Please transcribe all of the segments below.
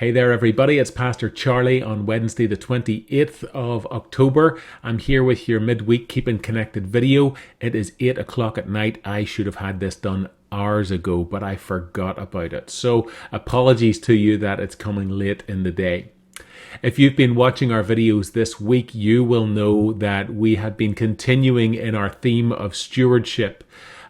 Hey there, everybody. It's Pastor Charlie on Wednesday, the 28th of October. I'm here with your midweek Keeping Connected video. It is 8 o'clock at night. I should have had this done hours ago, but I forgot about it. So apologies to you that it's coming late in the day. If you've been watching our videos this week, you will know that we have been continuing in our theme of stewardship.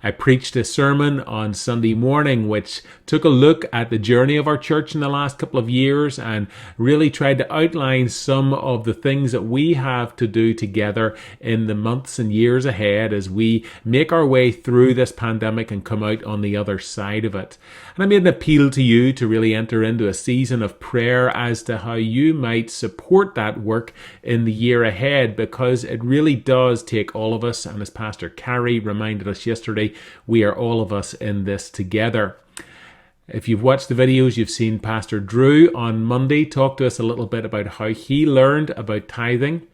I preached a sermon on Sunday morning which took a look at the journey of our church in the last couple of years and really tried to outline some of the things that we have to do together in the months and years ahead as we make our way through this pandemic and come out on the other side of it. And I made an appeal to you to really enter into a season of prayer as to how you might support that work in the year ahead, because it really does take all of us, and as Pastor Carrie reminded us yesterday, we are all of us in this together. If you've watched the videos, you've seen Pastor Drew on Monday talk to us a little bit about how he learned about tithing.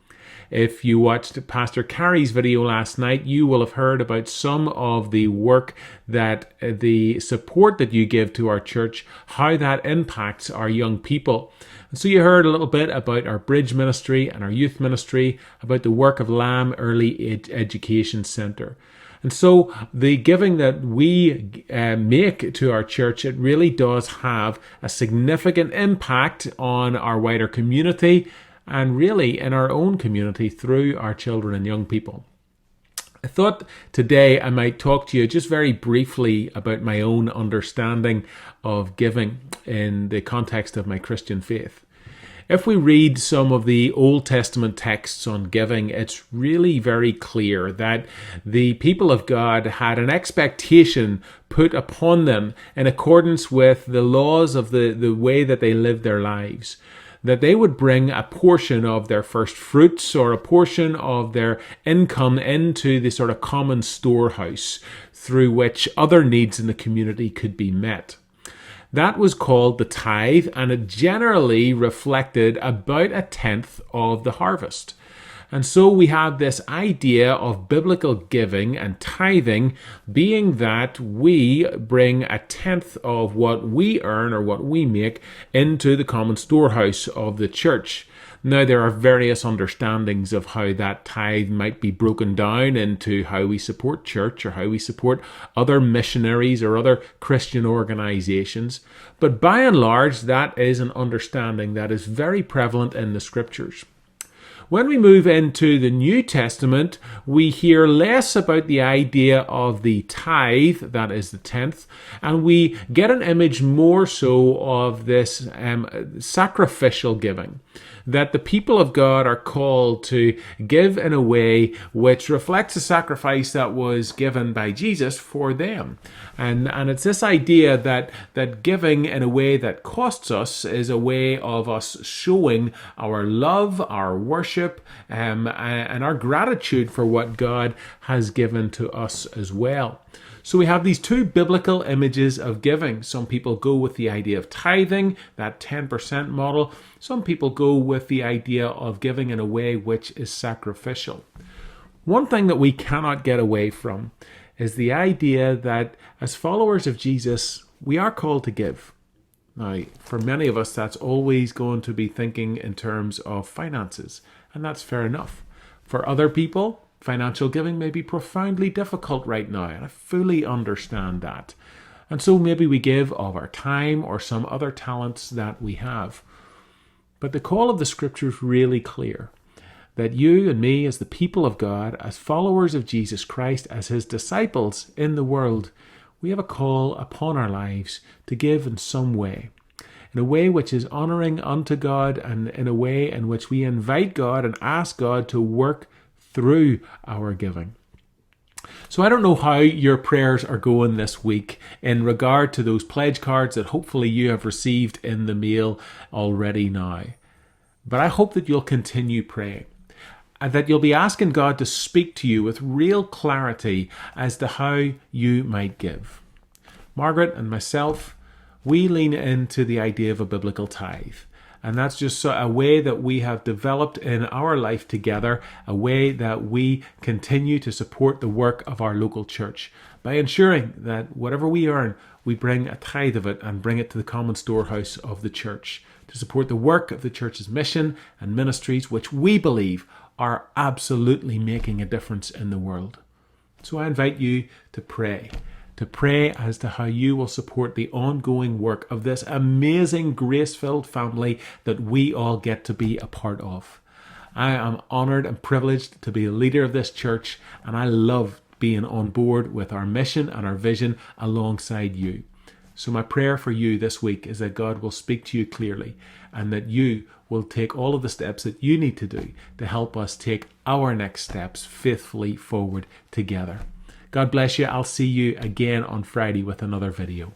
If you watched Pastor Carrie's video last night, you will have heard about some of the work that the support that you give to our church, how that impacts our young people. And so you heard a little bit about our bridge ministry and our youth ministry, about the work of Lamb Early Education Centre. And so the giving that we make to our church, it really does have a significant impact on our wider community and really in our own community through our children and young people. I thought today I might talk to you just very briefly about my own understanding of giving in the context of my Christian faith. If we read some of the Old Testament texts on giving, it's really very clear that the people of God had an expectation put upon them in accordance with the laws of the way that they lived their lives, that they would bring a portion of their first fruits or a portion of their income into the sort of common storehouse through which other needs in the community could be met. That was called the tithe, and it generally reflected about a tenth of the harvest. And so we have this idea of biblical giving and tithing being that we bring a tenth of what we earn or what we make into the common storehouse of the church. Now, there are various understandings of how that tithe might be broken down into how we support church or how we support other missionaries or other Christian organizations. But by and large, that is an understanding that is very prevalent in the scriptures. When we move into the New Testament, we hear less about the idea of the tithe, that is the tenth, and we get an image more so of this sacrificial giving, that the people of God are called to give in a way which reflects the sacrifice that was given by Jesus for them. And it's this idea that giving in a way that costs us is a way of us showing our love, our worship, and our gratitude for what God has given to us as well. So we have these two biblical images of giving. Some people go with the idea of tithing, that 10% model. Some people go with the idea of giving in a way which is sacrificial. One thing that we cannot get away from is the idea that as followers of Jesus, we are called to give. Now, for many of us, that's always going to be thinking in terms of finances, and that's fair enough. For other people, financial giving may be profoundly difficult right now, and I fully understand that. And so maybe we give of our time or some other talents that we have. But the call of the scripture is really clear, that you and me as the people of God, as followers of Jesus Christ, as his disciples in the world, we have a call upon our lives to give in some way, in a way which is honoring unto God and in a way in which we invite God and ask God to work through our giving. So I don't know how your prayers are going this week in regard to those pledge cards that hopefully you have received in the mail already now. But I hope that you'll continue praying and that you'll be asking God to speak to you with real clarity as to how you might give. Margaret and myself, we lean into the idea of a biblical tithe. And that's just a way that we have developed in our life together, a way that we continue to support the work of our local church by ensuring that whatever we earn, we bring a tithe of it and bring it to the common storehouse of the church to support the work of the church's mission and ministries, which we believe are absolutely making a difference in the world. So I invite you to pray as to how you will support the ongoing work of this amazing grace-filled family that we all get to be a part of. I am honoured and privileged to be a leader of this church, and I love being on board with our mission and our vision alongside you. So my prayer for you this week is that God will speak to you clearly and that you will take all of the steps that you need to do to help us take our next steps faithfully forward together. God bless you. I'll see you again on Friday with another video.